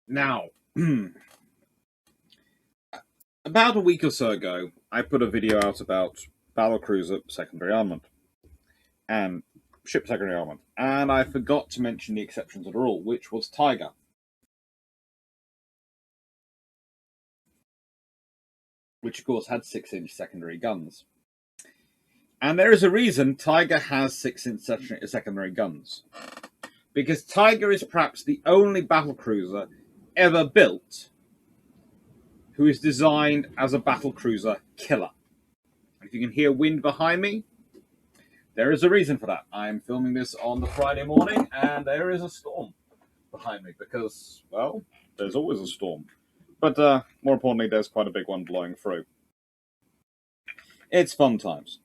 Now, about a week or so ago, I put a video out about battlecruiser secondary armament and ship secondary armament, and I forgot to mention the exception to the rule, which was Tiger. Which, of course, had 6-inch secondary guns. And there is a reason Tiger has 6-inch secondary guns. Because Tiger is perhaps the only battlecruiser ever built who is designed as a battlecruiser killer. If you can hear wind behind me, there is a reason for that. I am filming this on the Friday morning, and there is a storm behind me because, well, there's always a storm. But more importantly, there's quite a big one blowing through. It's fun times.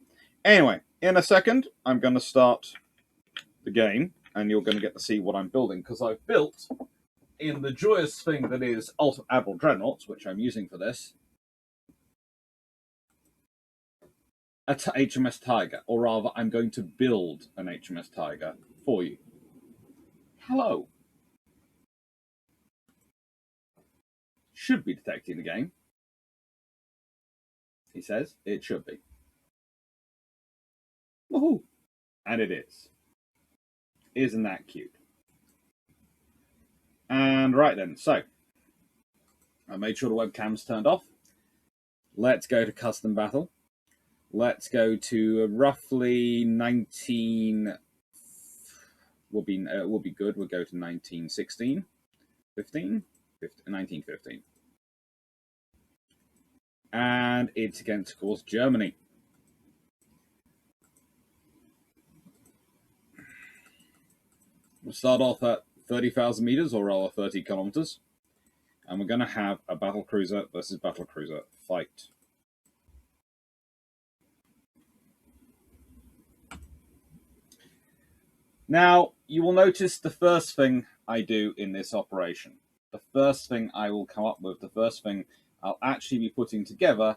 Anyway, in a second, I'm going to start the game, and you're going to get to see what I'm building, because I've built, in the joyous thing that is Ultimate Admiral Dreadnoughts, which I'm using for this, a HMS Tiger, or rather, I'm going to build an HMS Tiger for you. Hello. Should be detecting the game. He says it should be. Woohoo! And it is. Isn't that cute? And right then, so I made sure the webcam's turned off. Let's go to custom battle. Let's go to roughly 19. Will be good. We'll go to 1916, 1915. And it's against, of course, Germany. We'll start off at 30,000 meters, or rather 30 kilometers. And we're going to have a battlecruiser versus battlecruiser fight. Now, you will notice the first thing I do in this operation. The first thing I will come up with, the first thing I'll actually be putting together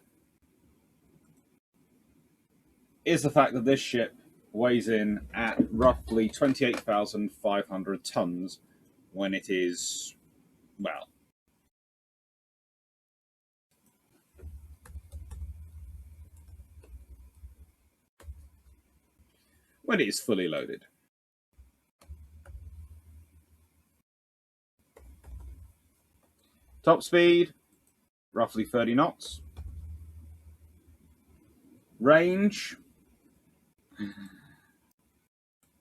is the fact that this ship weighs in at roughly 28,500 tons when it is, well, when it is fully loaded. Top speed, roughly 30 knots. Range,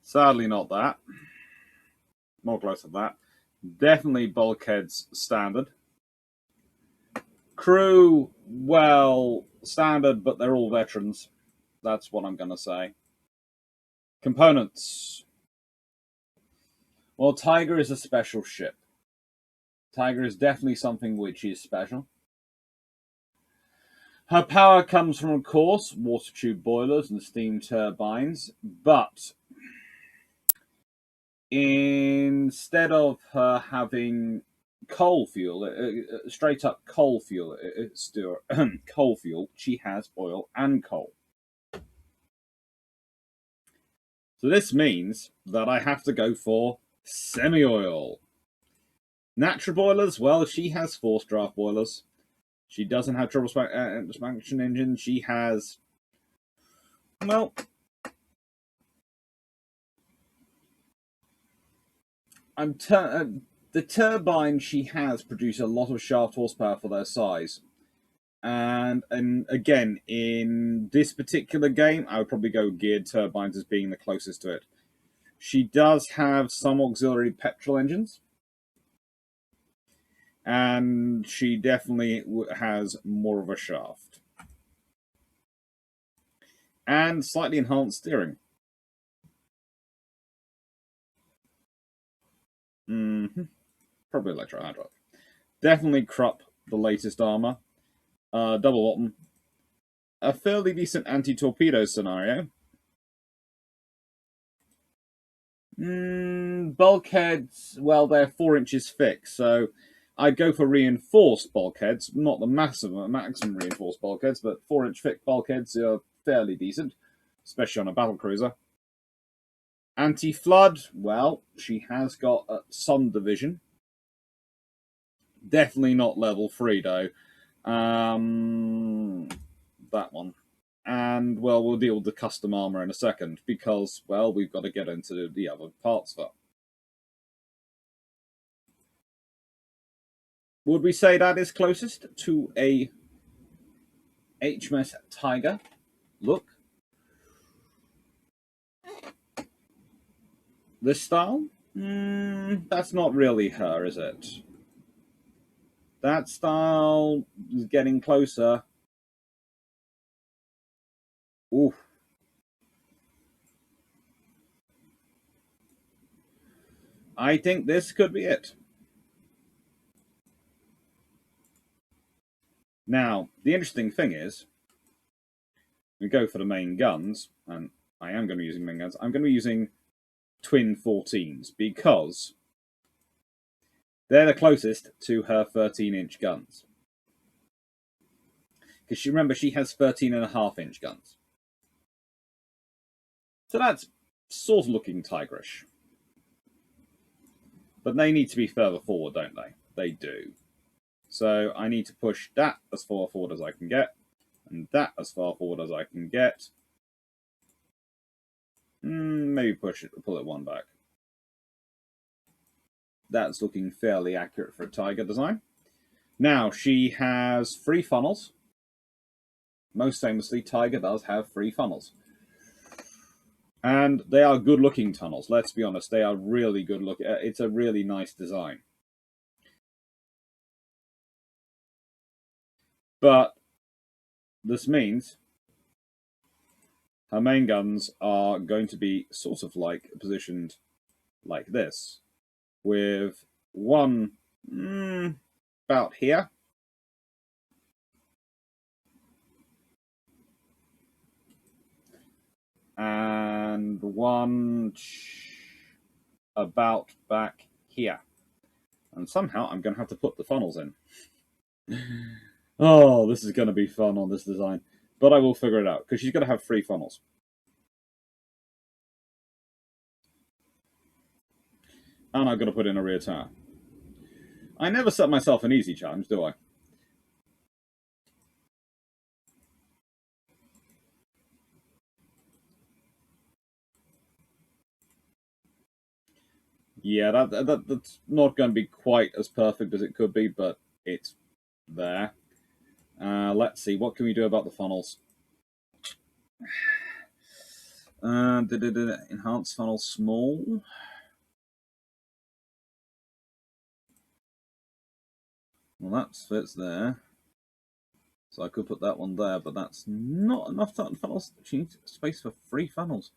sadly not that. More close to that. Definitely bulkheads standard. Crew, well, standard, but they're all veterans. That's what I'm going to say. Components. Well, Tiger is a special ship. Tiger is definitely something which is special. Her power comes from, of course, water tube boilers and steam turbines, but instead of her having coal fuel, straight up coal fuel, coal fuel, she has oil and coal. So this means that I have to go for semi-oil. Natural boilers, well, she has forced draft boilers. She doesn't have turbo expansion engine. She has, well, the turbines she has produce a lot of shaft horsepower for their size. And again, in this particular game, I would probably go geared turbines as being the closest to it. She does have some auxiliary petrol engines. And she definitely has more of a shaft. And slightly enhanced steering. Probably electro-hydraulic. Definitely Krupp, the latest armor. Double bottom. A fairly decent anti-torpedo scenario. Bulkheads, well, they're 4 inches thick, so I'd go for reinforced bulkheads, not the maximum reinforced bulkheads, but 4-inch thick bulkheads are fairly decent, especially on a battlecruiser. Anti-flood, well, she has got some division. Definitely not level 3, though. That one. And, well, we'll deal with the custom armor in a second, because, well, we've got to get into the other parts of it. Would we say that is closest to a HMS Tiger look? This style? That's not really her, is it? That style is getting closer. Ooh. I think this could be it. Now, the interesting thing is, we go for the main guns, and I am going to be using main guns. I'm going to be using twin 14s because they're the closest to her 13-inch guns. Because remember, she has 13.5-inch guns. So that's sort of looking tigerish. But they need to be further forward, don't they? They do. So I need to push that as far forward as I can get, and that as far forward as I can get. Maybe pull it one back. That's looking fairly accurate for a Tiger design. Now, she has 3 funnels. Most famously, Tiger does have 3 funnels. And they are good-looking tunnels, let's be honest. They are really good-looking. It's a really nice design. But this means her main guns are going to be sort of like positioned like this, with one about here, and one about back here. And somehow I'm going to have to put the funnels in. Oh, this is going to be fun on this design. But I will figure it out, because she's going to have 3 funnels. And I'm going to put in a rear tower. I never set myself an easy challenge, do I? Yeah, that's not going to be quite as perfect as it could be, but it's there. Let's see, what can we do about the funnels? Enhance funnel small. Well, that fits there. So I could put that one there, but that's not enough funnels. She needs space for 3 funnels.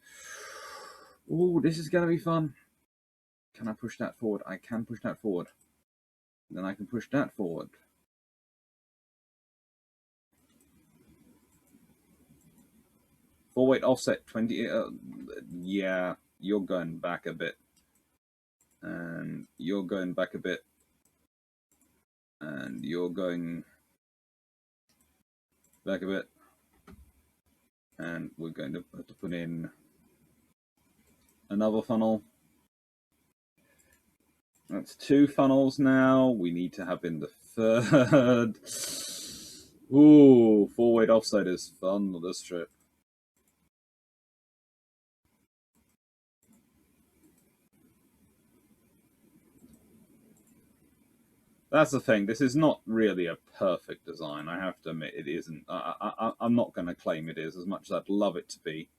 Ooh, this is going to be fun. Can I push that forward? I can push that forward. Then I can push that forward. Forward offset 20. Yeah, you're going back a bit. And you're going back a bit. And you're going back a bit. And we're going to have to put in another funnel. That's 2 funnels now. We need to have in the 3rd. Ooh, forward offset is fun on this trip. That's the thing. This is not really a perfect design. I have to admit, it isn't. I'm not going to claim it is, as much as I'd love it to be.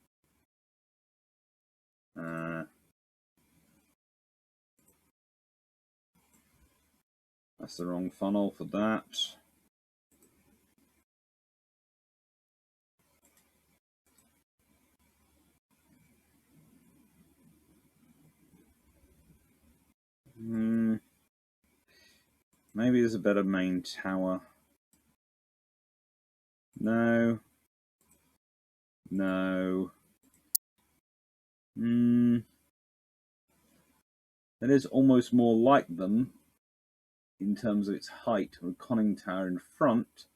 That's the wrong funnel for that. Maybe there's a better main tower. No. No. It is almost more like them in terms of its height, with a conning tower in front.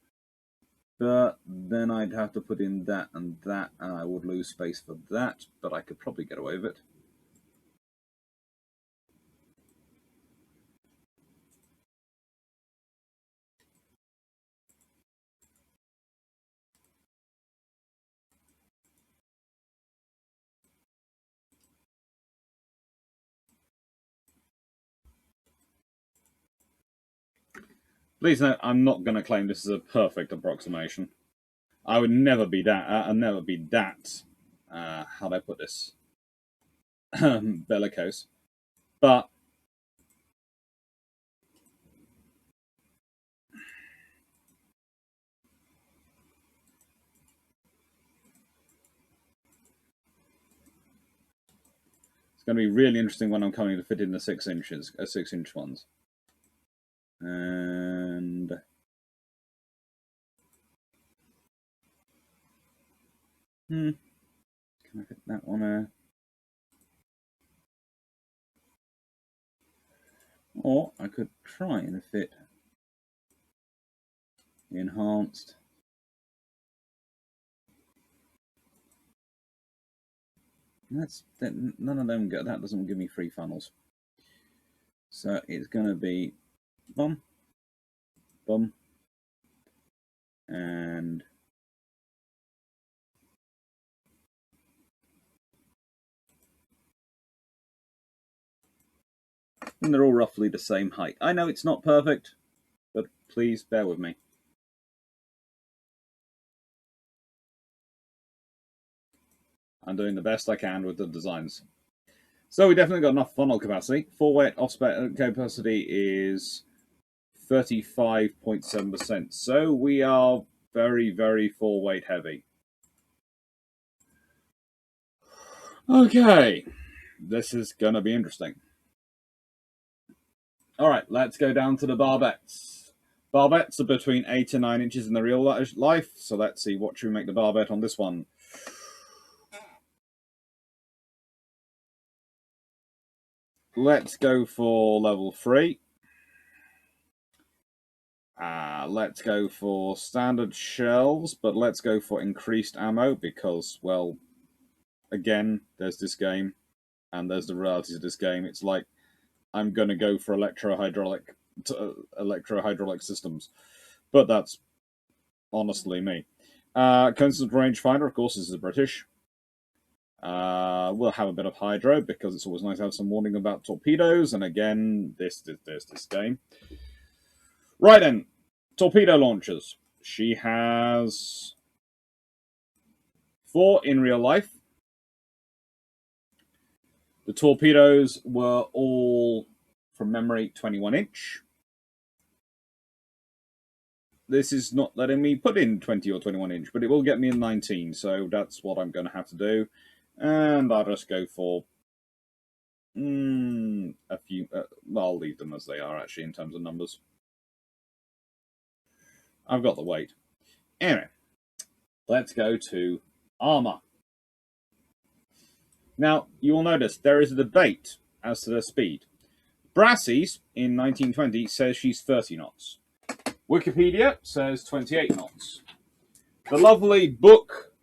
But then I'd have to put in that, and I would lose space for that, but I could probably get away with it. Please note, I'm not going to claim this is a perfect approximation. I would never be that. I'll never be that. How do I put this? Bellicose. But it's going to be really interesting when I'm coming to fit in the 6 inches, 6-inch ones. And can I fit that one? Or I could try and fit the enhanced. None of them that doesn't give me 3 funnels. So it's going to be bum, bum, and they're all roughly the same height. I know it's not perfect, but please bear with me. I'm doing the best I can with the designs. So we definitely got enough funnel capacity. Full weight off-spec capacity is 35.7%. So we are very, very full weight heavy. Okay, this is going to be interesting. All right, let's go down to the barbettes. Barbettes are between 8 and 9 inches in the real life. So let's see, what should we make the barbette on this one? Let's go for level 3. Let's go for standard shells, but let's go for increased ammo because, well, again, there's this game, and there's the realities of this game. It's like I'm going to go for electro-hydraulic systems, but that's honestly me. Constant rangefinder, of course, this is British. We'll have a bit of hydro because it's always nice to have some warning about torpedoes, and again, there's this game. Right then, torpedo launchers. She has 4 in real life. The torpedoes were all, from memory, 21-inch. This is not letting me put in 20 or 21-inch, but it will get me in 19, so that's what I'm going to have to do. And I'll just go for a few. I'll leave them as they are, actually, in terms of numbers. I've got the weight. Anyway, let's go to armor. Now, you will notice there is a debate as to their speed. Brassey's, in 1920, says she's 30 knots. Wikipedia says 28 knots. The lovely book,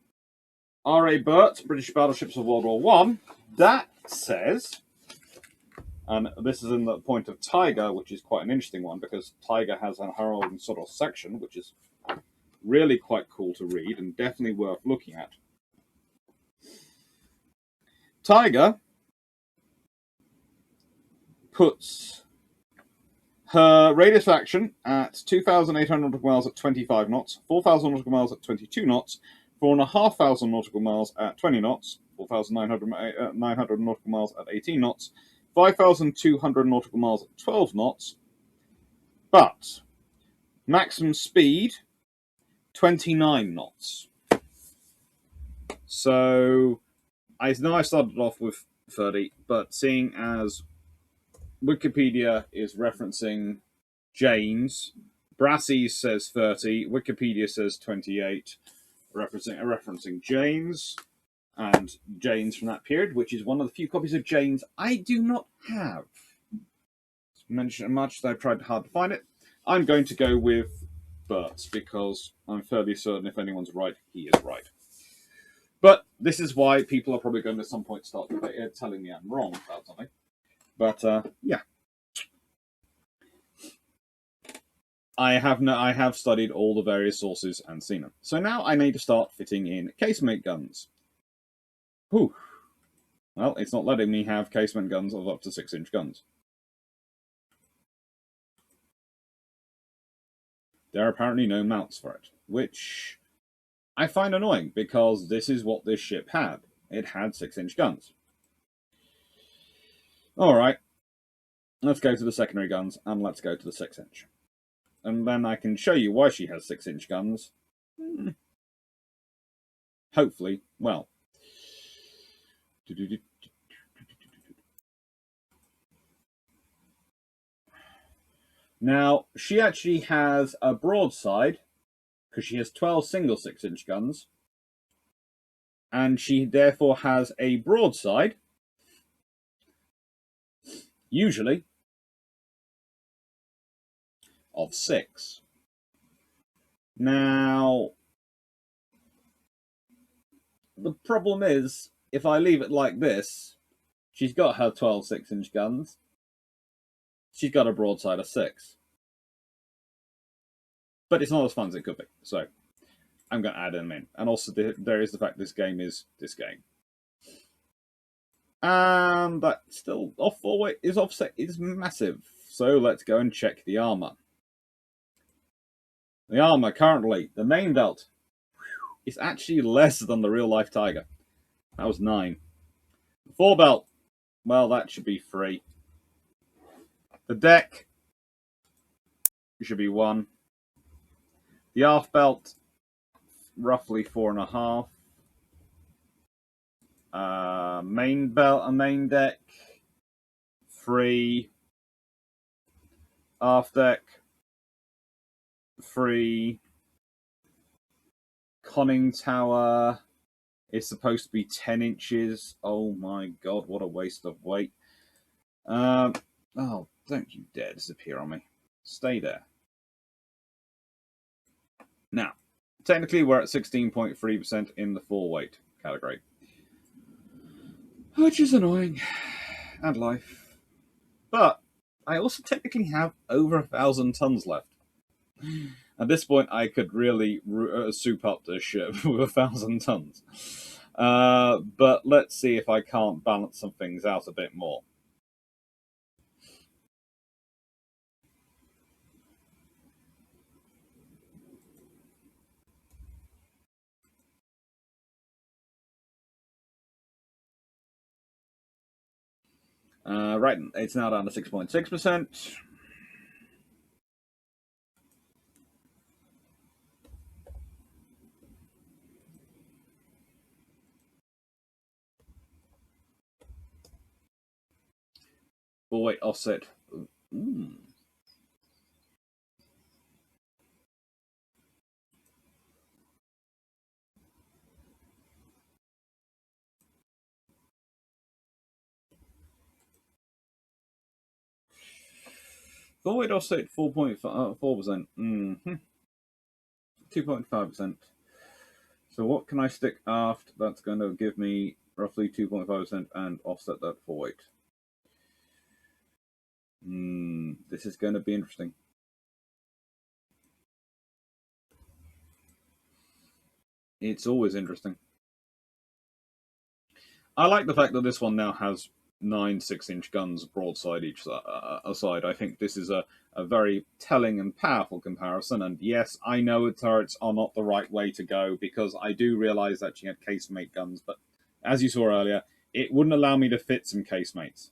R.A. Burt, British Battleships of World War I, that says, and this is in the point of Tiger, which is quite an interesting one, because Tiger has her own sort of section, which is really quite cool to read and definitely worth looking at. Tiger puts her radius of action at 2,800 nautical miles at 25 knots, 4,000 nautical miles at 22 knots, 4,500 nautical miles at 20 knots, 4,900 nautical miles at 18 knots, 5,200 nautical miles at 12 knots, but maximum speed, 29 knots. So, I know I started off with 30, but seeing as Wikipedia is referencing Jane's, Brassey's says 30, Wikipedia says 28, referencing Jane's, and Jane's from that period, which is one of the few copies of Jane's I do not have. Mentioned much that I've tried hard to find it. I'm going to go with Bert's because I'm fairly certain if anyone's right, he is right. But this is why people are probably going to at some point start telling me I'm wrong about something. But yeah, I have studied all the various sources and seen them. So now I need to start fitting in casemate guns. Whew. Well, it's not letting me have casement guns of up to 6-inch guns. there are apparently no mounts for it, which I find annoying because this is what this ship had. It had 6-inch guns. Alright, let's go to the secondary guns and let's go to the 6-inch. And then I can show you why she has 6-inch guns. Hopefully, well. Now, she actually has a broadside, because she has 12 single 6-inch guns, and she therefore has a broadside, usually, of 6. Now, the problem is, if I leave it like this, she's got her 12 6-inch guns, she's got a broadside of 6. But it's not as fun as it could be, so I'm going to add them in. And also, there is the fact this game is this game. And that still off-forward is offset is massive. So let's go and check the armor. The armor currently, the main belt, is actually less than the real-life Tiger. That was 9. The forebelt, well, that should be 3. The deck should be 1. The aft belt, roughly 4.5. Main belt and main deck, 3. Aft deck, 3. Conning tower is supposed to be 10 inches. Oh my god, what a waste of weight. Oh, don't you dare disappear on me. Stay there. Now, technically we're at 16.3% in the full weight category. Which is annoying. And life. But I also technically have over 1,000 tons left. At this point, I could really soup up this ship with 1,000 tons. But let's see if I can't balance some things out a bit more. Right, it's now down to 6.6%. Full weight offset. Full weight offset 4.4%. 2.5%. So what can I stick aft? That's going to give me roughly 2.5% and offset that full weight. This is going to be interesting. It's always interesting. I like the fact that this one now has 9 6-inch guns broadside each side. I think this is a very telling and powerful comparison. And yes, I know turrets are not the right way to go because I do realize that she had casemate guns. But as you saw earlier, it wouldn't allow me to fit some casemates.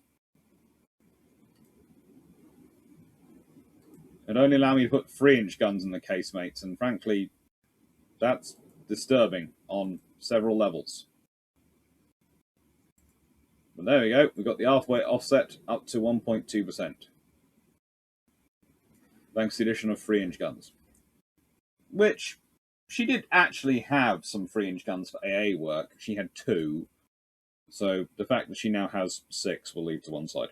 It only allowed me to put 3-inch guns in the casemates. And frankly, that's disturbing on several levels. But there we go. We've got the aft weight offset up to 1.2%. Thanks to the addition of 3-inch guns. Which, she did actually have some 3-inch guns for AA work. She had 2. So the fact that she now has 6 will leave to one side.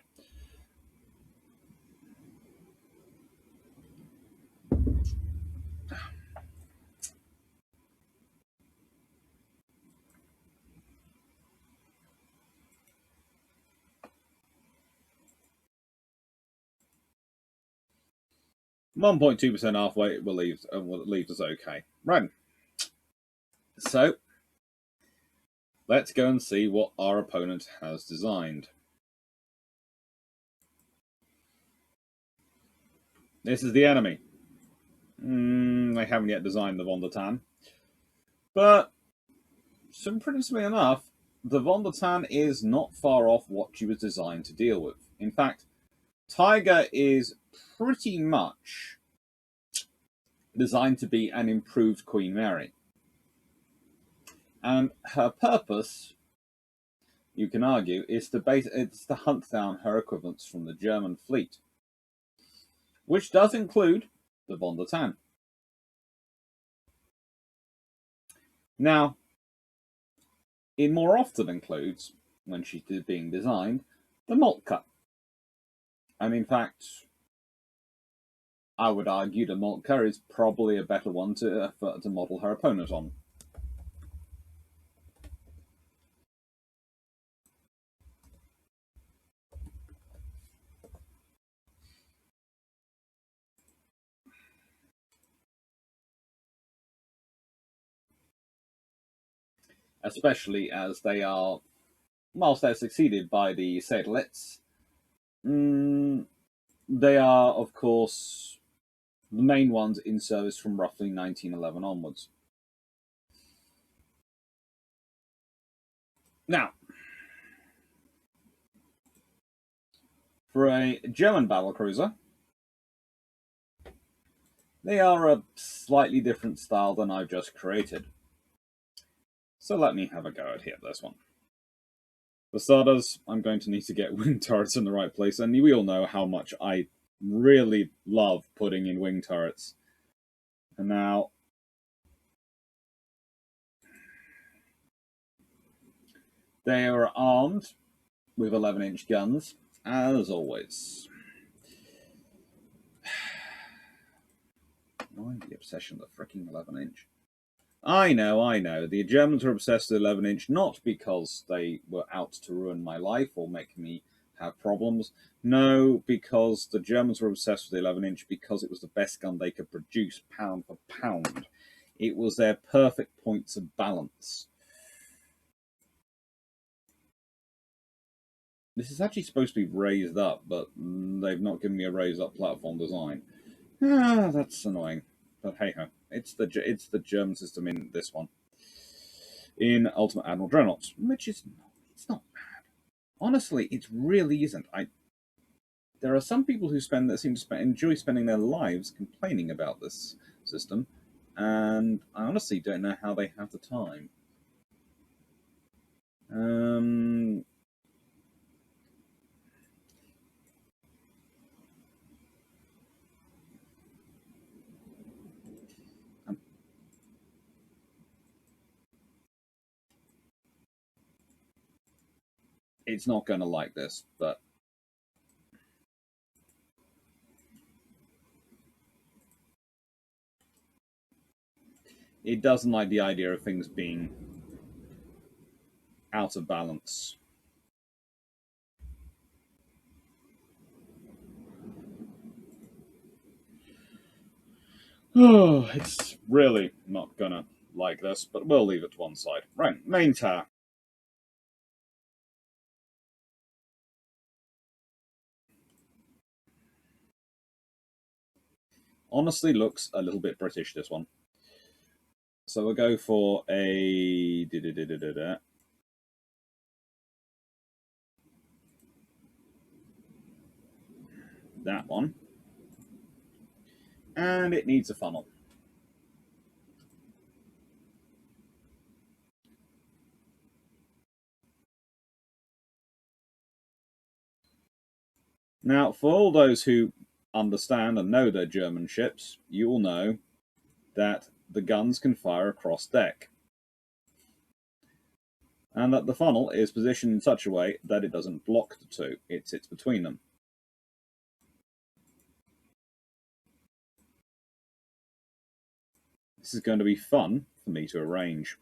(1.2% aft weight will leave us okay. Right. So let's go and see what our opponent has designed. This is the enemy. they haven't yet designed the von der Tann. But, principally enough, the von der Tann is not far off what she was designed to deal with. In fact, Tiger is pretty much designed to be an improved Queen Mary. And her purpose, you can argue, is to hunt down her equivalents from the German fleet, which does include the von der Tann. Now, it more often includes, when she's being designed, the Moltke. And in fact, I would argue the Moltke is probably a better one to model her opponent on. Especially as they are, whilst they're succeeded by the Seydlitz, they are, of course, the main ones in service from roughly 1911 onwards. Now, for a German battlecruiser, they are a slightly different style than I've just created. So let me have a go at this one. For starters, I'm going to need to get wing turrets in the right place, and we all know how much I really love putting in wing turrets. And now, they are armed with 11-inch guns, as always. Why the obsession with the freaking 11-inch? I know. The Germans were obsessed with 11-inch, not because they were out to ruin my life or make me have problems. No, because the Germans were obsessed with the 11-inch because it was the best gun they could produce pound for pound. It was their perfect points of balance. This is actually supposed to be raised up, but they've not given me a raised up platform design. That's annoying. But hey-ho. It's the German system in this one. In Ultimate Admiral Dreadnoughts, which is not bad. Honestly, it really isn't. There are some people who seem to enjoy spending their lives complaining about this system, and I honestly don't know how they have the time. It's not going to like this, but it doesn't like the idea of things being out of balance. Oh, it's really not going to like this, but we'll leave it to one side. Right, main tower. Honestly looks a little bit British, this one. So we'll go for a that one. And it needs a funnel. Now, for all those who understand and know their German ships, you will know that the guns can fire across deck, and that the funnel is positioned in such a way that it doesn't block the two, it sits between them. This is going to be fun for me to arrange.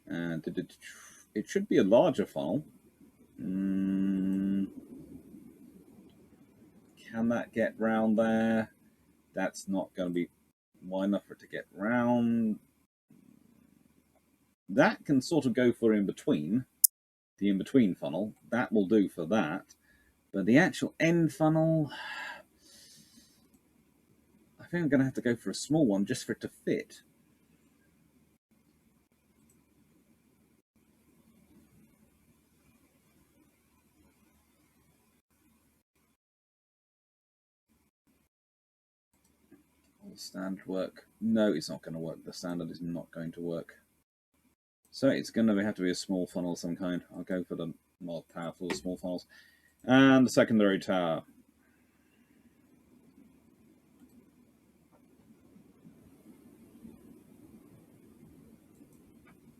And it should be a larger funnel. Can that get round there? That's not going to be wide enough for it to get round. That can sort of go for in between, the in-between funnel. That will do for that. But the actual end funnel, I think I'm going to have to go for a small one just for it to fit. Will the standard work? No, it's not going to work. The standard is not going to work. So it's going to have to be a small funnel of some kind. I'll go for the more powerful small funnels. And the secondary tower.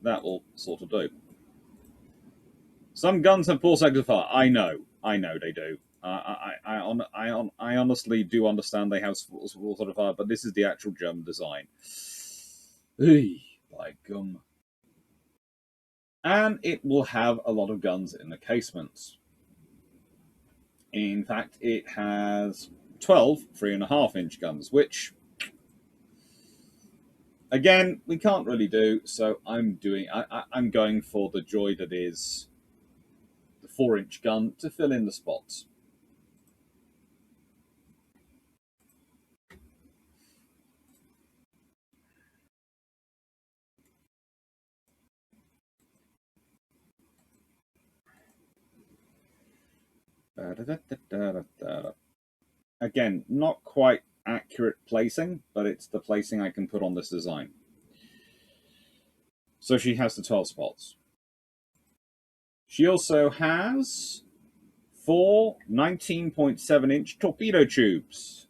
That will sort of do. Some guns have poor sector fire. I know they do. I honestly do understand they have small sort of fire, but this is the actual German design. By gum. And it will have a lot of guns in the casements. In fact, it has 12 3.5-inch guns, which, again, we can't really do. So I'm going for the joy that is the 4-inch gun to fill in the spots. Again, not quite accurate placing, but it's the placing I can put on this design. So she has the 12 spots. She also has 4 19.7-inch torpedo tubes.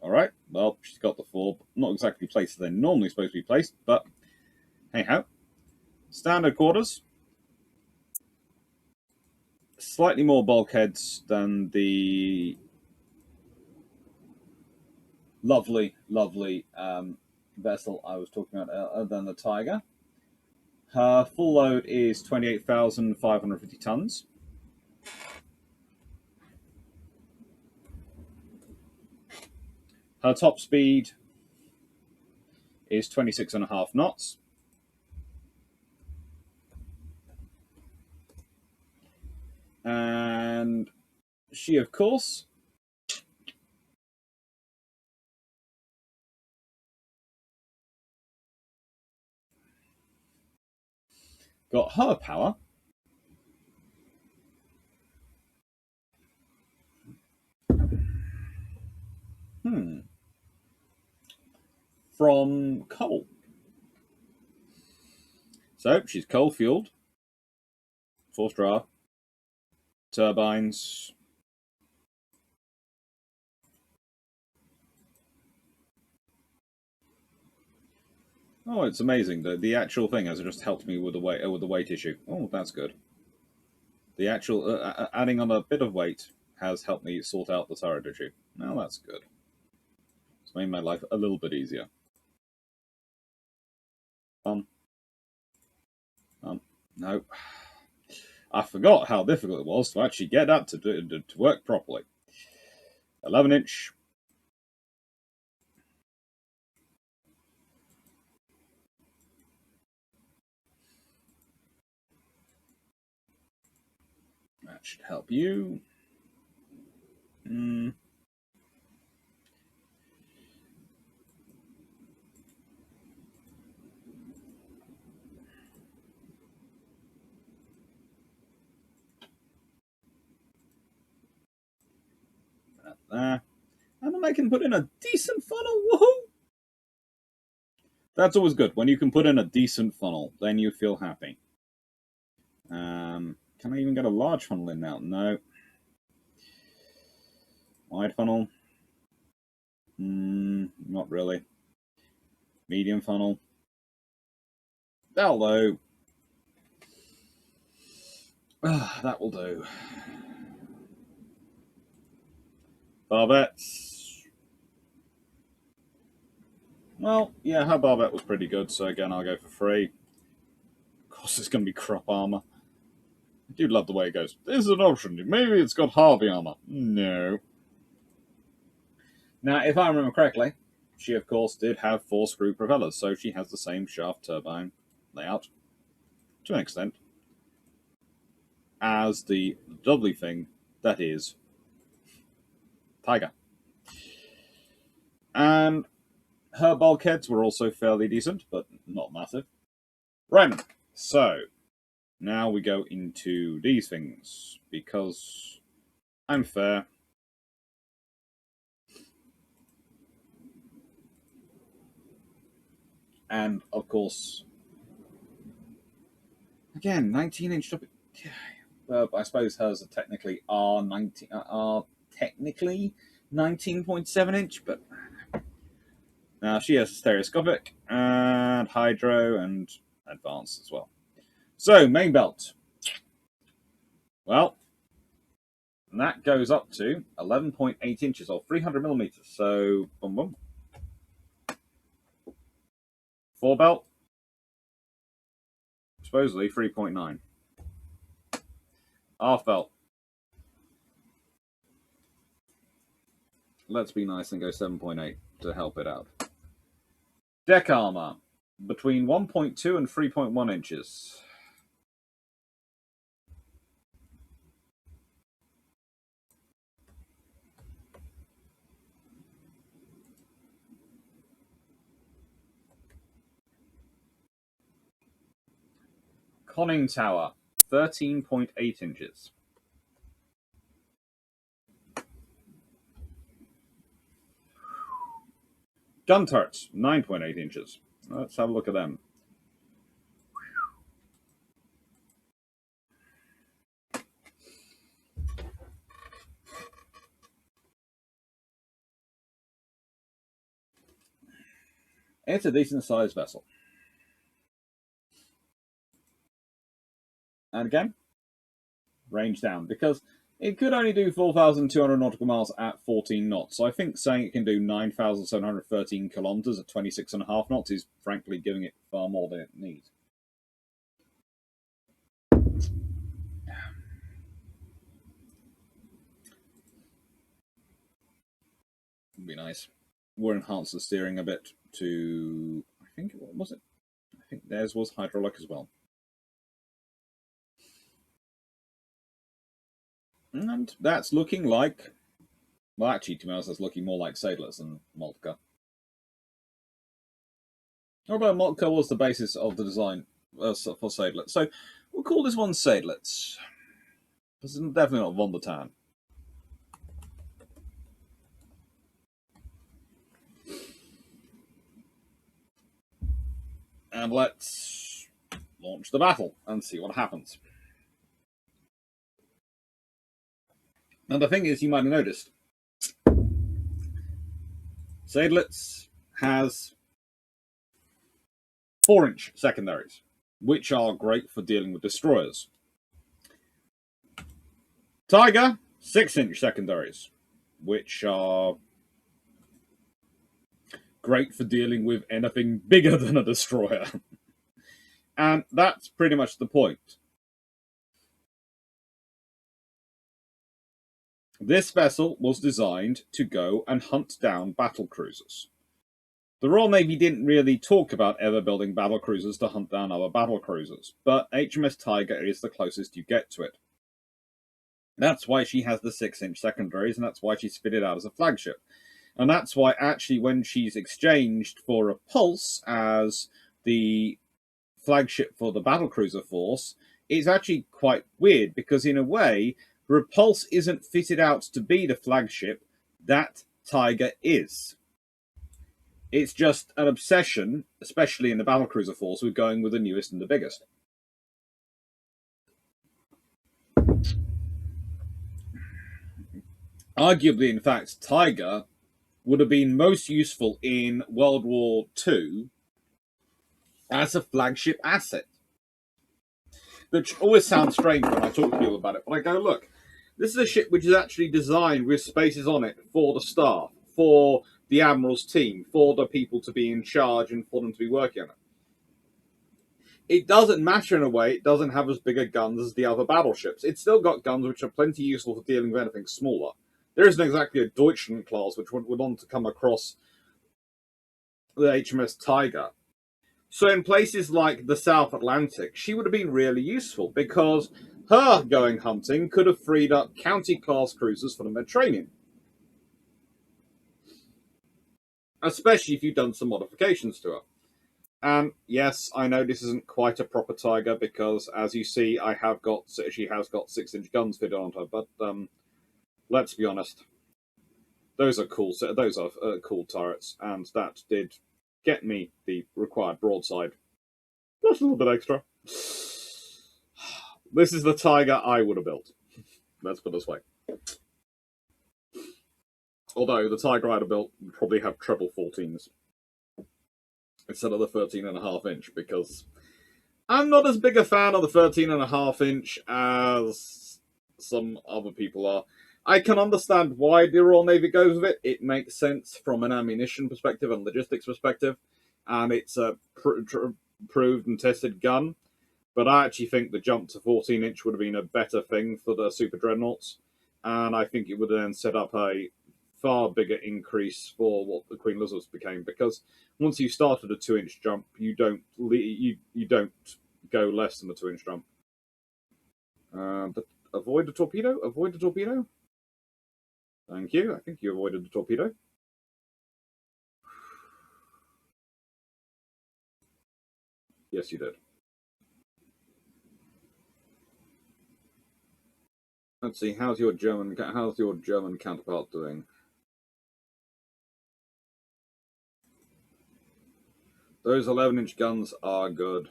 All right, well, she's got the 4, not exactly placed as they're normally supposed to be placed, but hey ho. Standard quarters. Slightly more bulkheads than the lovely vessel I was talking about, than the Tiger. Her full load is 28,550 tons. Her top speed is 26.5 knots. And she, of course, got her power from coal. So she's coal fueled, forced draft, turbines. Oh, it's amazing. The actual thing has just helped me with the weight issue. Oh, that's good. The actual adding on a bit of weight has helped me sort out the turret issue. Now that's good. It's made my life a little bit easier. No. I forgot how difficult it was to actually get that to work properly. 11-inch. That should help you. There. And then I can put in a decent funnel. Woohoo! That's always good. When you can put in a decent funnel, then you feel happy. Can I even get a large funnel in now? No. Wide funnel? Not really. Medium funnel? That'll do. That will do. Barbettes. Well, yeah, her barbette was pretty good, so again, I'll go for 3. Of course, it's going to be crop armor. You'd love the way it goes. This is an option. Maybe it's got Harvey armor. No. Now, if I remember correctly, she, of course, did have 4 screw propellers, so she has the same shaft turbine layout, to an extent, as the lovely thing that is Tiger. And her bulkheads were also fairly decent, but not massive. Right, so now we go into these things, because I'm fair. And, of course, again, 19-inch. I suppose hers are technically technically 19.7-inch, but now she has stereoscopic and hydro and advanced as well. So main belt. Well, that goes up to 11.8 inches or 300 millimeters. So boom, boom. Fore belt, supposedly 3.9. Aft belt. Let's be nice and go 7.8 to help it out. Deck armor, between 1.2 and 3.1 inches. Conning tower, 13.8 inches. Gun turrets, 9.8 inches. Let's have a look at them. It's a decent sized vessel. And again, range down, because it could only do 4,200 nautical miles at 14 knots. So I think saying it can do 9,713 kilometers at 26.5 knots is frankly giving it far more than it needs. Would be nice. We'll enhance the steering a bit to, I think, what was it? I think theirs was hydraulic as well. And that's looking like, well, actually, to be honest, that's looking more like Sadelets than Moltke. Although Moltke was the basis of the design for Sadelets. So we'll call this one Sadelets. This is definitely not Von der Tann. And let's launch the battle and see what happens. Now, the thing is, you might have noticed, Sadelets has 4-inch secondaries, which are great for dealing with destroyers. Tiger, 6-inch secondaries, which are great for dealing with anything bigger than a destroyer. And that's pretty much the point. This vessel was designed to go and hunt down battle cruisers. The Royal Navy didn't really talk about ever building battle cruisers to hunt down other battle cruisers, but HMS Tiger is the closest you get to it. That's why she has the 6-inch secondaries, and that's why she's fitted out as a flagship. And that's why, actually, when she's exchanged for Repulse as the flagship for the battlecruiser force, it's actually quite weird, because in a way, Repulse isn't fitted out to be the flagship that Tiger is. It's just an obsession, especially in the battlecruiser force, with going with the newest and the biggest. Arguably, in fact, Tiger would have been most useful in World War II as a flagship asset. Which always sounds strange when I talk to people about it, but I go, look, this is a ship which is actually designed with spaces on it for the staff, for the Admiral's team, for the people to be in charge and for them to be working on it. it doesn't matter in a way. It doesn't have as big a guns as the other battleships. It's still got guns which are plenty useful for dealing with anything smaller. There isn't exactly a Deutschland class which would want to come across the HMS Tiger. So in places like the South Atlantic, she would have been really useful because her going hunting could have freed up county-class cruisers for the Mediterranean. Especially if you've done some modifications to her. And yes, I know this isn't quite a proper Tiger because, as you see, she has got 6-inch guns fitted onto her. But let's be honest, those are cool. Those are cool turrets, and that did get me the required broadside, plus a little bit extra. This is the Tiger I would have built. Let's put it this way. Although the Tiger I'd have built would probably have treble 14s instead of the 13.5-inch, because I'm not as big a fan of the 13.5-inch as some other people are. I can understand why the Royal Navy goes with it. It makes sense from an ammunition perspective and logistics perspective, and it's a proved and tested gun. But I actually think the jump to 14-inch would have been a better thing for the Super Dreadnoughts, and I think it would then set up a far bigger increase for what the Queen Elizabeth became, because once you started a 2-inch jump, you don't go less than a 2-inch jump. But avoid the torpedo. Avoid the torpedo. Thank you. I think you avoided the torpedo. Yes, you did. Let's see. How's your German counterpart doing? Those 11-inch guns are good.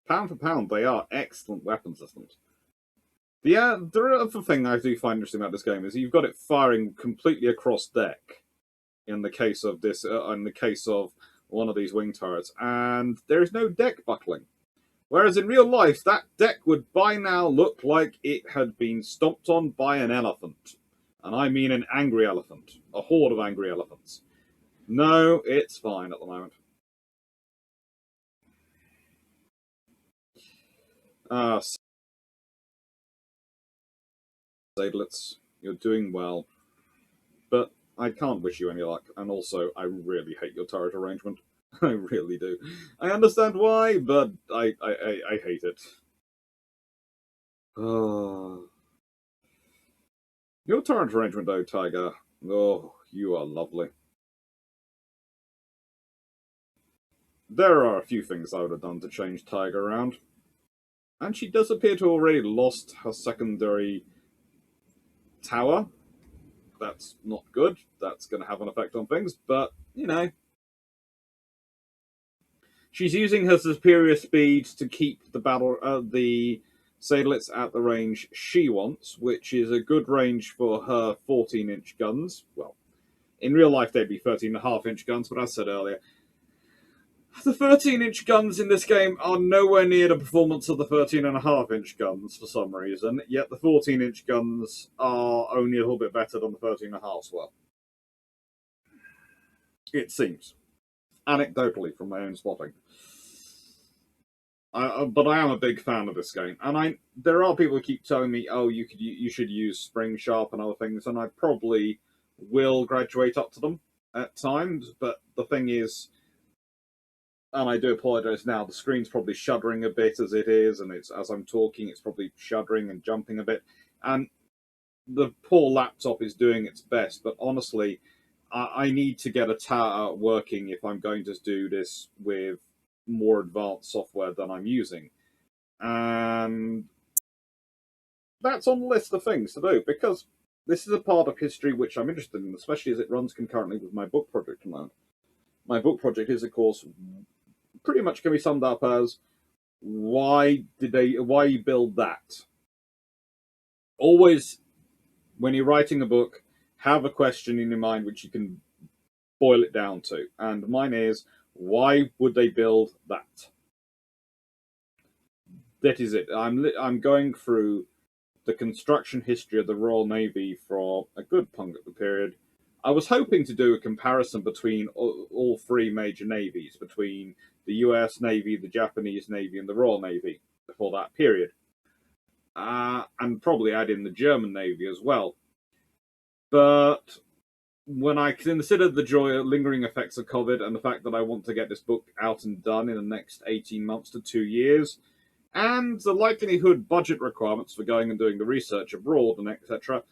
Pound for pound, they are excellent weapon systems. The other thing I do find interesting about this game is you've got it firing completely across deck. In the case of one of these wing turrets, and there is no deck buckling. Whereas in real life, that deck would by now look like it had been stomped on by an elephant. And I mean an angry elephant. A horde of angry elephants. No, it's fine at the moment. Sadelets, you're doing well. But I can't wish you any luck. And also, I really hate your turret arrangement. I really do. I understand why, but I hate it. Oh. Your turret arrangement, though, Tiger. Oh, you are lovely. There are a few things I would have done to change Tiger around. And she does appear to have already lost her secondary tower. That's not good. That's going to have an effect on things, but, you know. She's using her superior speed to keep the Sadelets at the range she wants, which is a good range for her 14-inch guns. Well, in real life they'd be 13.5-inch guns, but as I said earlier, the 13-inch guns in this game are nowhere near the performance of the 13.5-inch guns for some reason, yet the 14-inch guns are only a little bit better than the 13.5s were. It seems. Anecdotally, from my own spotting. But I am a big fan of this game, and there are people who keep telling me, "Oh, you should use Spring Sharp and other things," and I probably will graduate up to them at times. But the thing is, and I do apologise now, the screen's probably shuddering a bit as it is, and as I'm talking, it's probably shuddering and jumping a bit, and the poor laptop is doing its best. But honestly, I need to get a tower working if I'm going to do this with more advanced software than I'm using. And that's on the list of things to do, because this is a part of history which I'm interested in, especially as it runs concurrently with my book project at the moment. My book project is, of course, pretty much can be summed up as why you build that? Always, when you're writing a book, have a question in your mind which you can boil it down to. And mine is, why would they build that? That is it. I'm going through the construction history of the Royal Navy for a good punk of the period. I was hoping to do a comparison between all three major navies, between the US Navy, the Japanese Navy, and the Royal Navy for that period. And probably add in the German Navy as well. But when I considered the lingering effects of COVID and the fact that I want to get this book out and done in the next 18 months to 2 years, and the likelihood budget requirements for going and doing the research abroad and etc.,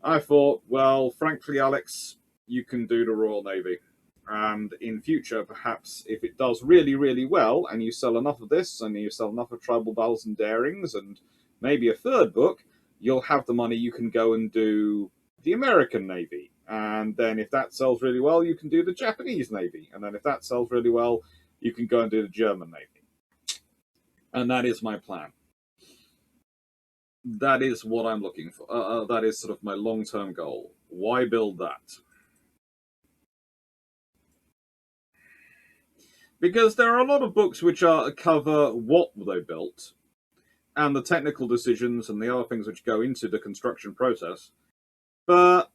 I thought, well, frankly, Alex, you can do the Royal Navy. And in future, perhaps, if it does really, really well, and you sell enough of this, and you sell enough of Tribal Battles and Darings, and maybe a third book, you'll have the money, you can go and do the American Navy. And then if that sells really well, you can do the Japanese Navy. And then if that sells really well, you can go and do the German Navy. And that is my plan. That is what I'm looking for. That is sort of my long-term goal. Why build that? Because there are a lot of books which cover what they built, and the technical decisions and the other things which go into the construction process. But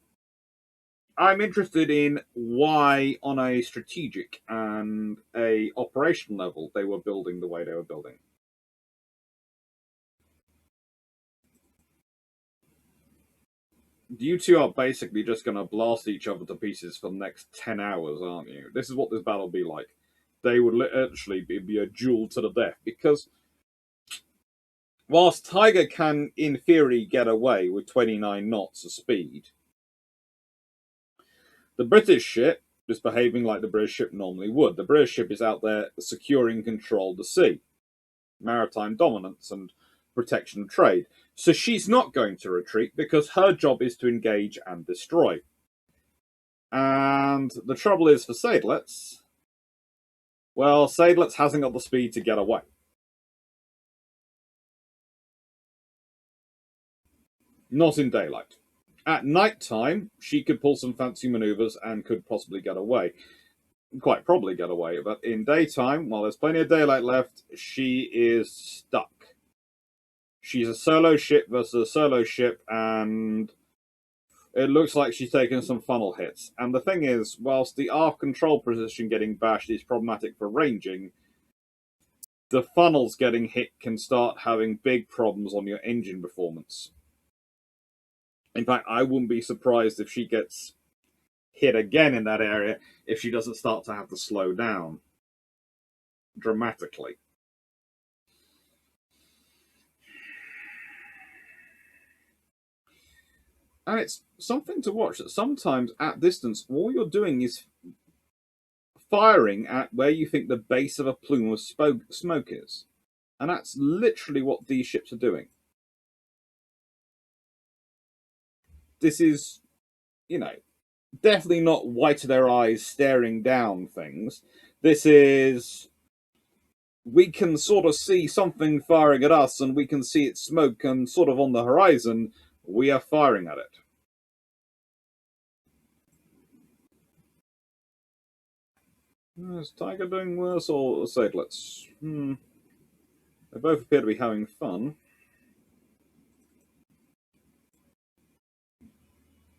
I'm interested in why, on a strategic and a operational level, they were building the way they were building. You two are basically just going to blast each other to pieces for the next 10 hours, aren't you? This is what this battle will be like. They would literally be a duel to the death, because whilst Tiger can, in theory, get away with 29 knots of speed, the British ship is behaving like the British ship normally would. The British ship is out there securing control of the sea, maritime dominance and protection of trade. So she's not going to retreat because her job is to engage and destroy. And the trouble is for Seydlitz, well, Seydlitz hasn't got the speed to get away. Not in daylight. At night time, she could pull some fancy maneuvers and could possibly get away. Quite probably get away. But in daytime, while there's plenty of daylight left, she is stuck. She's a solo ship versus a solo ship, and it looks like she's taken some funnel hits. And the thing is, whilst the aft control position getting bashed is problematic for ranging, the funnels getting hit can start having big problems on your engine performance. In fact, I wouldn't be surprised if she gets hit again in that area if she doesn't start to have to slow down dramatically. And it's something to watch that sometimes at distance, all you're doing is firing at where you think the base of a plume of smoke is. And that's literally what these ships are doing. This is, definitely not white of their eyes staring down things. This is, we can sort of see something firing at us and we can see its smoke and sort of on the horizon, we are firing at it. Is Tiger doing worse or Seydlitz? They both appear to be having fun.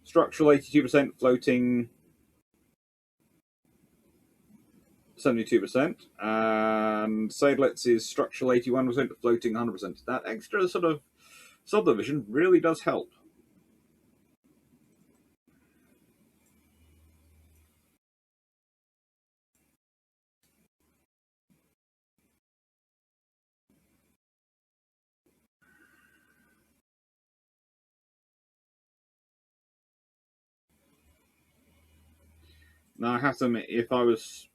Structural 82%, floating 72%, and Seydlitz is structural 81%, floating 100%. That extra sort of subdivision really does help. Now, I have to admit, if I was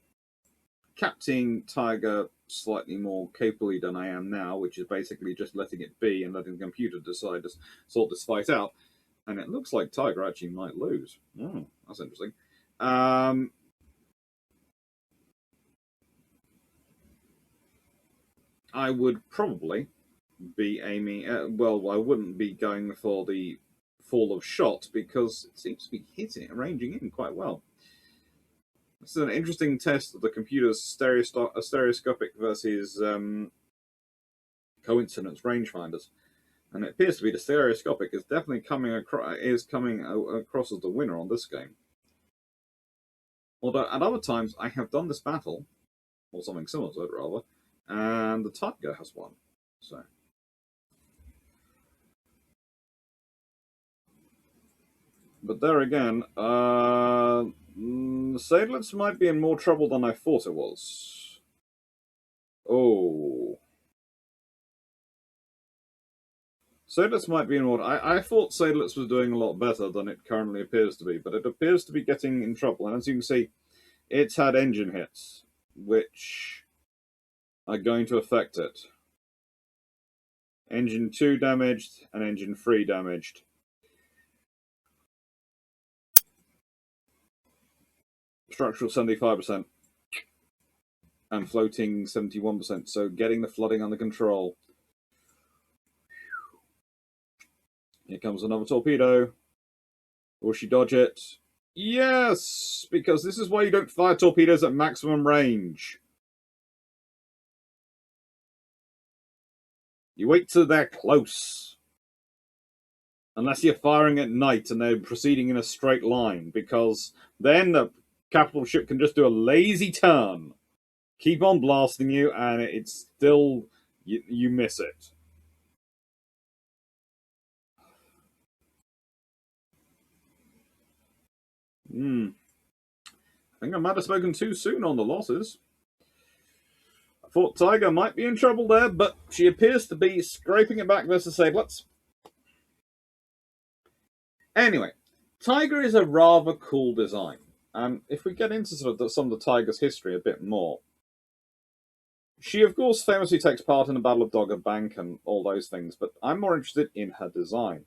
captaining Tiger slightly more capably than I am now, which is basically just letting it be and letting the computer decide to sort this fight out, and it looks like Tiger actually might lose. Oh, that's interesting. I would probably be aiming. Well, I wouldn't be going for the fall of shot because it seems to be hitting, ranging in quite well. This is an interesting test of the computer's stereoscopic versus coincidence rangefinders, and it appears to be the stereoscopic is definitely coming across as the winner on this game. Although at other times I have done this battle or something similar to it, rather. And the Tiger has one. So, but there again, Sadelets might be in more trouble than I thought it was. Oh. Sadelets might be in more. I thought Sadelets was doing a lot better than it currently appears to be, but it appears to be getting in trouble. And as you can see, it's had engine hits, which are going to affect it. Engine 2 damaged and engine 3 damaged. Structural 75% and floating 71%. So getting the flooding under control. Here comes another torpedo. Will she dodge it? Yes, because this is why you don't fire torpedoes at maximum range. You wait till they're close. Unless you're firing at night and they're proceeding in a straight line, because then the capital ship can just do a lazy turn, keep on blasting you, and it's still, you miss it. I think I might have spoken too soon on the losses. I thought Tiger might be in trouble there, but she appears to be scraping it back versus Sadelets. Anyway, Tiger is a rather cool design. And if we get into sort of some of the Tiger's history a bit more, she, of course, famously takes part in the Battle of Dogger Bank and all those things, but I'm more interested in her design.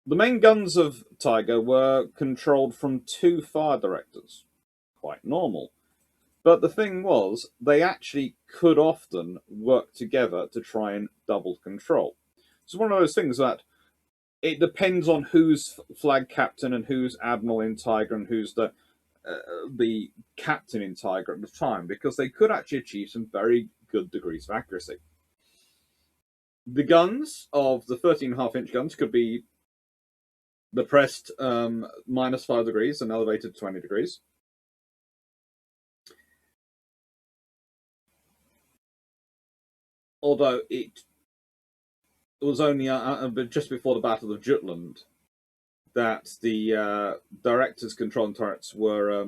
The main guns of Tiger were controlled from 2 fire directors. Quite normal. But the thing was, they actually could often work together to try and double control. It's one of those things that it depends on who's flag captain and who's admiral in Tiger and who's the captain in Tiger at the time, because they could actually achieve some very good degrees of accuracy. The guns of the 13.5-inch guns could be depressed -5 degrees and elevated 20 degrees. Although it was only just before the Battle of Jutland that the directors controlling turrets were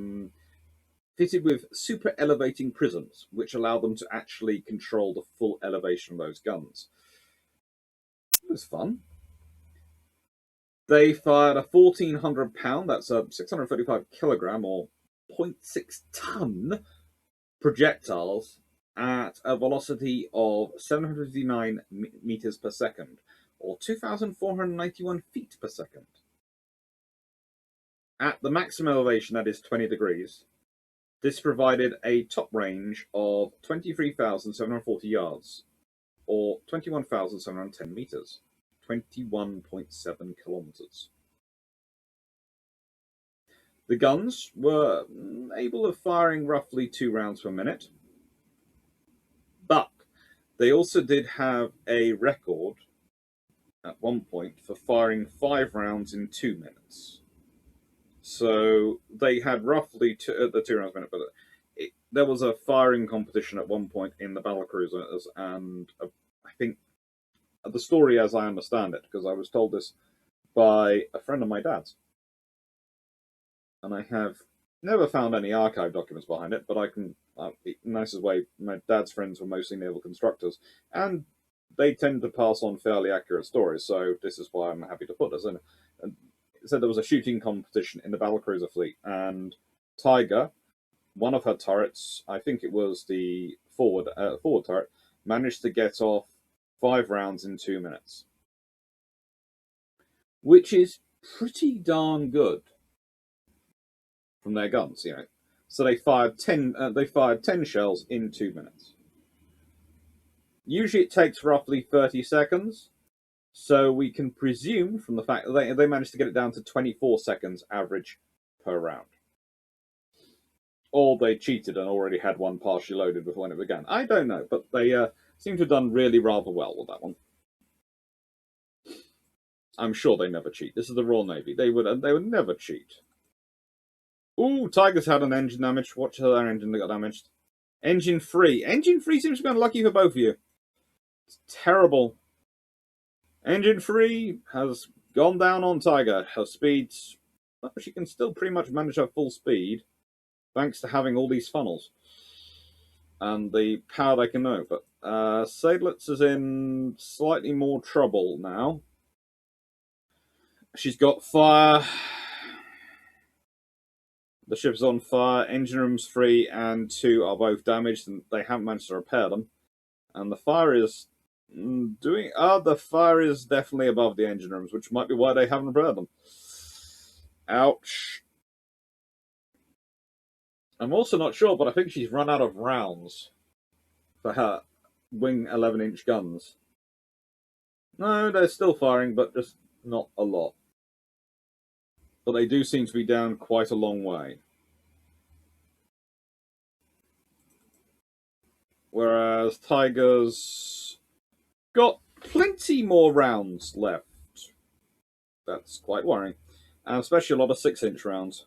fitted with super elevating prisms, which allow them to actually control the full elevation of those guns. It was fun. They fired a 1,400 pound, that's a 635 kilogram or 0.6 ton projectiles at a velocity of 759 meters per second, or 2,491 feet per second. At the maximum elevation, that is 20 degrees, this provided a top range of 23,740 yards, or 21,710 meters, 21.7 kilometers. The guns were able of firing roughly 2 rounds per minute, but they also did have a record at one point for firing 5 rounds in 2 minutes. So they had roughly the 2 rounds per minute, but there was a firing competition at one point in the battlecruisers, and I think the story, as I understand it, because I was told this by a friend of my dad's, and I have never found any archive documents behind it, but I can, nicest way, my dad's friends were mostly naval constructors, and they tend to pass on fairly accurate stories, so this is why I'm happy to put this in. And it said there was a shooting competition in the battlecruiser fleet, and Tiger, one of her turrets, I think it was the forward turret, managed to get off 5 rounds in 2 minutes, which is pretty darn good from their guns, you know. So they fired 10. They fired 10 shells in 2 minutes. Usually, it takes roughly 30 seconds. So we can presume from the fact that they managed to get it down to 24 seconds average per round. Or they cheated and already had one partially loaded before when it began. I don't know, but they seem to have done really rather well with that one. I'm sure they never cheat. This is the Royal Navy. They would never cheat. Ooh, Tiger's had an engine damage. Watch her engine that got damaged. Engine 3. Engine 3 seems to be unlucky for both of you. It's terrible. Engine 3 has gone down on Tiger. Her speed's... Well, she can still pretty much manage her full speed, thanks to having all these funnels. And the power they can know. But Seydlitz is in slightly more trouble now. She's got fire. The ship's on fire. Engine rooms 3 and 2 are both damaged, and they haven't managed to repair them. And the fire is doing... the fire is definitely above the engine rooms, which might be why they haven't repaired them. Ouch. I'm also not sure, but I think she's run out of rounds for her wing 11-inch guns. No, they're still firing, but just not a lot. But they do seem to be down quite a long way. Whereas Tiger's got plenty more rounds left. That's quite worrying. And especially a lot of 6-inch rounds.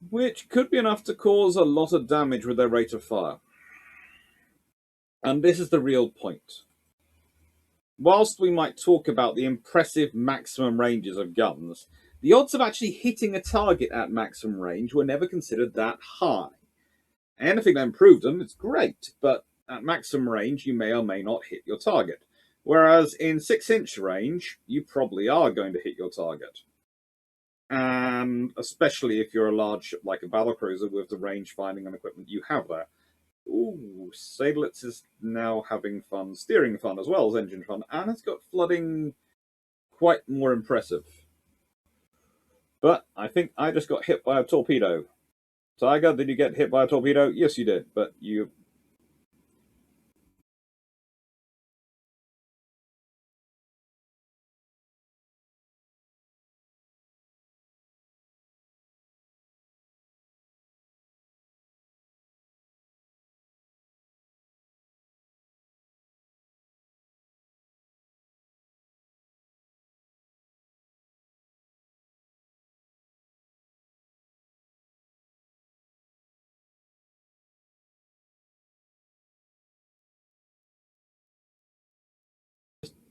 Which could be enough to cause a lot of damage with their rate of fire. And this is the real point. Whilst we might talk about the impressive maximum ranges of guns, the odds of actually hitting a target at maximum range were never considered that high. Anything that improved them, it's great, but at maximum range, you may or may not hit your target. Whereas in 6-inch range, you probably are going to hit your target. And especially if you're a large ship like a battlecruiser with the range finding and equipment you have there. Ooh, Seydlitz is now having fun, steering fun as well as engine fun, and it's got flooding quite more impressive. But I think I just got hit by a torpedo. Tiger, did you get hit by a torpedo? Yes, you did, but you...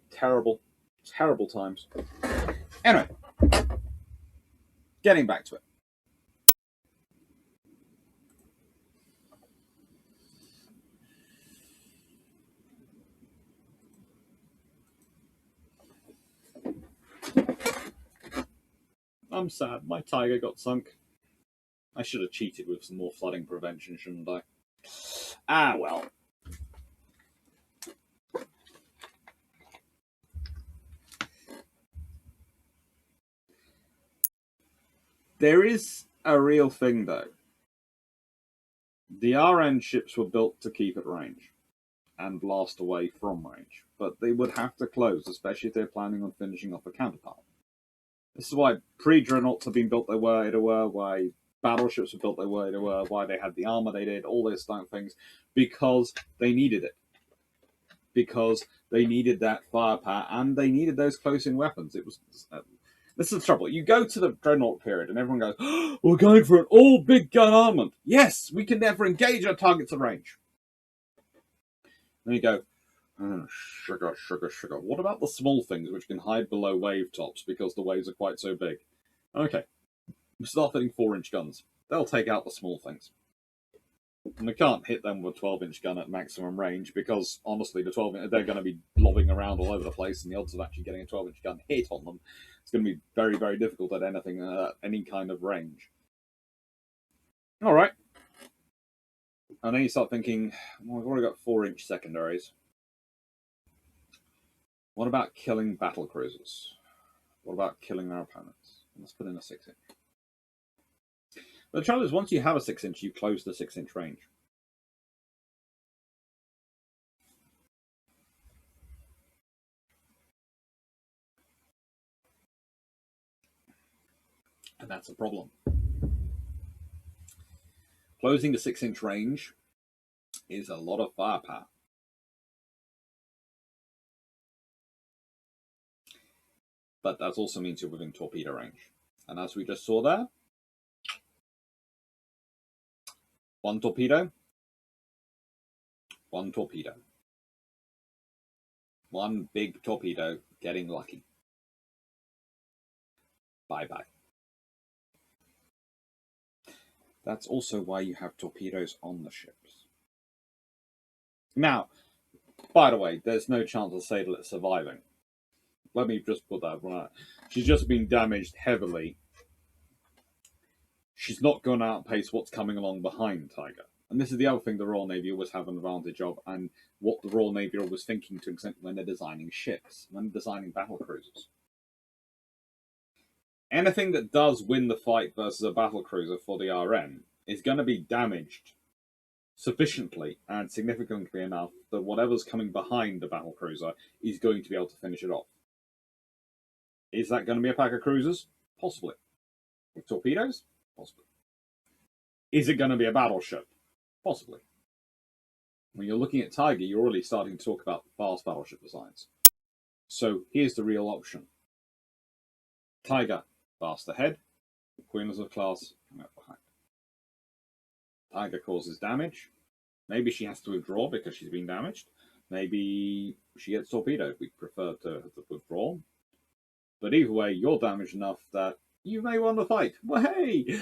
Terrible, terrible times. Anyway, getting back to it. I'm sad. My Tiger got sunk. I should have cheated with some more flooding prevention, shouldn't I? Ah, well. There is a real thing, though. The RN ships were built to keep at range and blast away from range, but they would have to close, especially if they're planning on finishing off a counterpart. This is why pre-dreadnoughts have been built the way they were, why battleships were built the way they were, why they had the armor they did, all those type of things, because they needed it. Because they needed that firepower, and they needed those close-in weapons. It was... this is the trouble. You go to the dreadnought period, and everyone goes, oh, we're going for an all-big gun armament. Yes, we can never engage our targets at range. Then you go, oh, sugar, sugar, sugar. What about the small things which can hide below wave tops because the waves are quite so big? Okay, we start hitting 4-inch guns. They'll take out the small things. And we can't hit them with a 12-inch gun at maximum range because, honestly, they're going to be lobbing around all over the place, and the odds of actually getting a 12-inch gun hit on them, it's going to be very, very difficult at anything, any kind of range. All right. And then you start thinking, well, we've already got 4-inch secondaries. What about killing battle cruisers? What about killing our opponents? Let's put in a 6-inch. But the trouble is, once you have a 6-inch, you close the 6-inch range. And that's a problem. Closing the 6-inch range is a lot of firepower. But that also means you're within torpedo range. And as we just saw there, One torpedo. One torpedo. One big torpedo getting lucky. Bye-bye. That's also why you have torpedoes on the ships. Now, by the way, there's no chance of Sailor surviving. Let me just put that right. She's just been damaged heavily. She's not going to outpace what's coming along behind Tiger. And this is the other thing the Royal Navy always have an advantage of, and what the Royal Navy are always thinking to extent when they're designing ships, when they're designing battle cruisers. Anything that does win the fight versus a battle cruiser for the RM is going to be damaged sufficiently and significantly enough that whatever's coming behind the battle cruiser is going to be able to finish it off. Is that going to be a pack of cruisers? Possibly. With torpedoes? Possibly. Is it going to be a battleship? Possibly. When you're looking at Tiger, you're already starting to talk about fast battleship designs. So here's the real option. Tiger, fast ahead. Queen Elizabeth class, come out behind. Tiger causes damage. Maybe she has to withdraw because she's been damaged. Maybe she gets torpedoed. We prefer to withdraw. But either way, you're damaged enough that you may want to fight. Well, hey!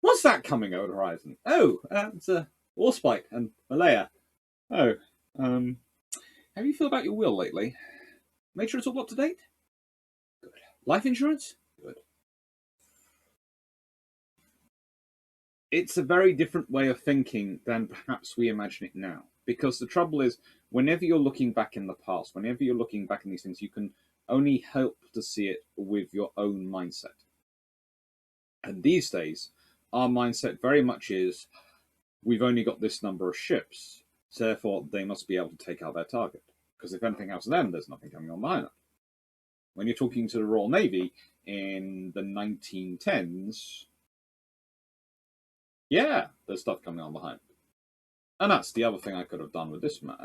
What's that coming over the horizon? Oh, it's a Warspite and Malaya. Oh, how do you feel about your will lately? Make sure it's all up to date? Good. Life insurance? Good. It's a very different way of thinking than perhaps we imagine it now. Because the trouble is, whenever you're looking back in the past, whenever you're looking back in these things, you can only hope to see it with your own mindset. And these days, our mindset very much is, we've only got this number of ships, so therefore they must be able to take out their target. Because if anything happens to them, there's nothing coming on behind it. When you're talking to the Royal Navy in the 1910s, yeah, there's stuff coming on behind. And that's the other thing I could have done with this match.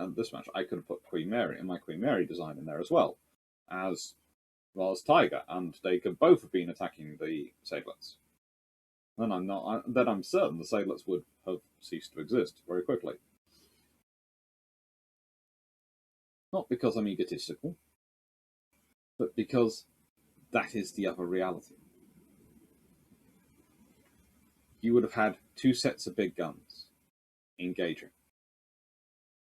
I could have put Queen Mary and my Queen Mary design in there as well as Tiger, and they could both have been attacking the Sailors. Then I'm certain the Sailors would have ceased to exist very quickly. Not because I'm egotistical, but because that is the other reality. You would have had two sets of big guns engaging.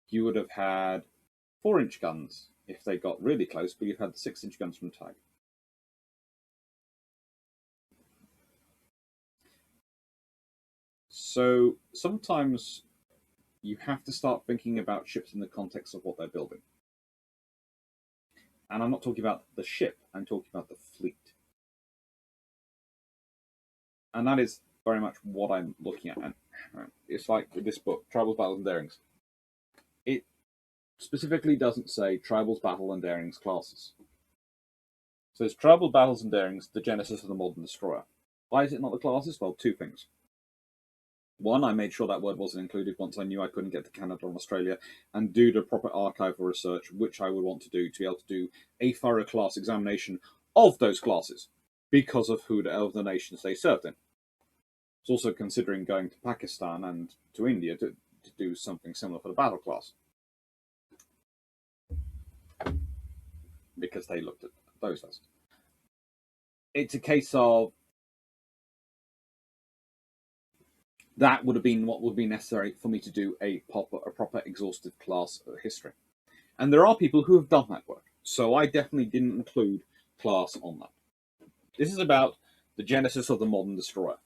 You would have had 4-inch guns if they got really close, but you've had the 6-inch guns from Tiger. So sometimes you have to start thinking about ships in the context of what they're building. And I'm not talking about the ship, I'm talking about the fleet. And that is very much what I'm looking at. And it's like with this book, Tribals, Battles, and Darings. It specifically doesn't say Tribals, Battle, and Darings classes. So it's Tribal, Battles, and Darings, the genesis of the modern destroyer. Why is it not the classes? Well, two things. One, I made sure that word wasn't included once I knew I couldn't get to Canada or Australia and do the proper archival research, which I would want to do to be able to do a thorough class examination of those classes because of the nations they served in. It's also considering going to Pakistan and to India to do something similar for the battle class, because they looked at those lessons. It's a case of that would have been what would be necessary for me to do a proper exhaustive class history. And there are people who have done that work, so I definitely didn't include class on that. This is about the genesis of the modern destroyer,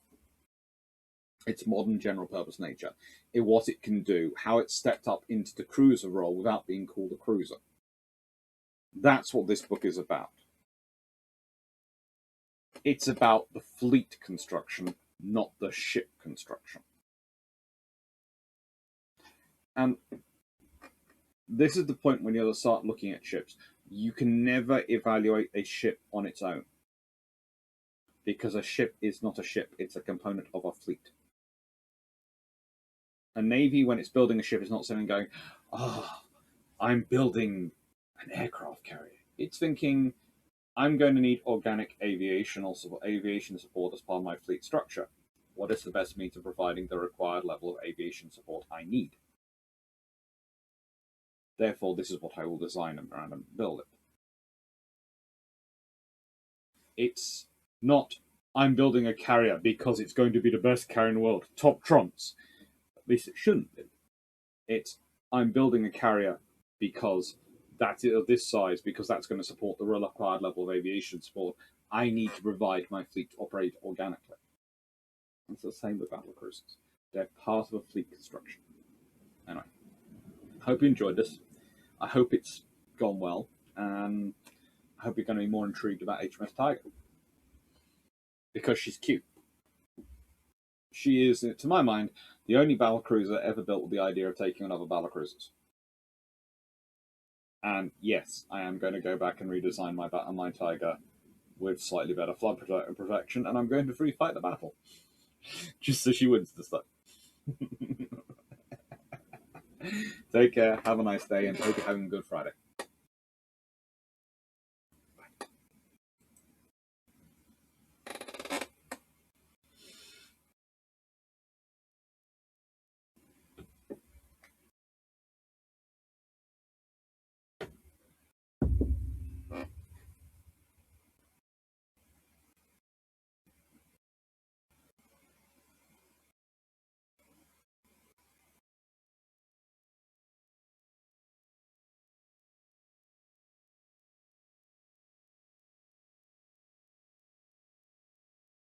its modern general purpose nature, what it can do, how it stepped up into the cruiser role without being called a cruiser. That's what this book is about. It's about the fleet construction, not the ship construction. And this is the point when you start looking at ships. You can never evaluate a ship on its own, because a ship is not a ship, it's a component of a fleet. A navy, when it's building a ship, is not sitting going, oh, I'm building an aircraft carrier. It's thinking, I'm going to need organic aviation support as part of my fleet structure. What is the best means of providing the required level of aviation support I need? Therefore, this is what I will design and build it. It's not, I'm building a carrier because it's going to be the best carrier in the world. Top trumps. At least it shouldn't be. It's, I'm building a carrier because that's of this size, because that's going to support the required level of aviation support I need to provide my fleet to operate organically. It's the same with battle cruisers. They're part of a fleet construction. Anyway, I hope you enjoyed this. I hope it's gone well, and I hope you're going to be more intrigued about HMS Tiger. Because she's cute. She is, to my mind, the only battlecruiser ever built with the idea of taking on other battlecruisers. And yes, I am going to go back and redesign my Tiger with slightly better flood protection, and I'm going to free fight the battle. Just so she wins this time. Take care, have a nice day, and hope you're having a good Friday.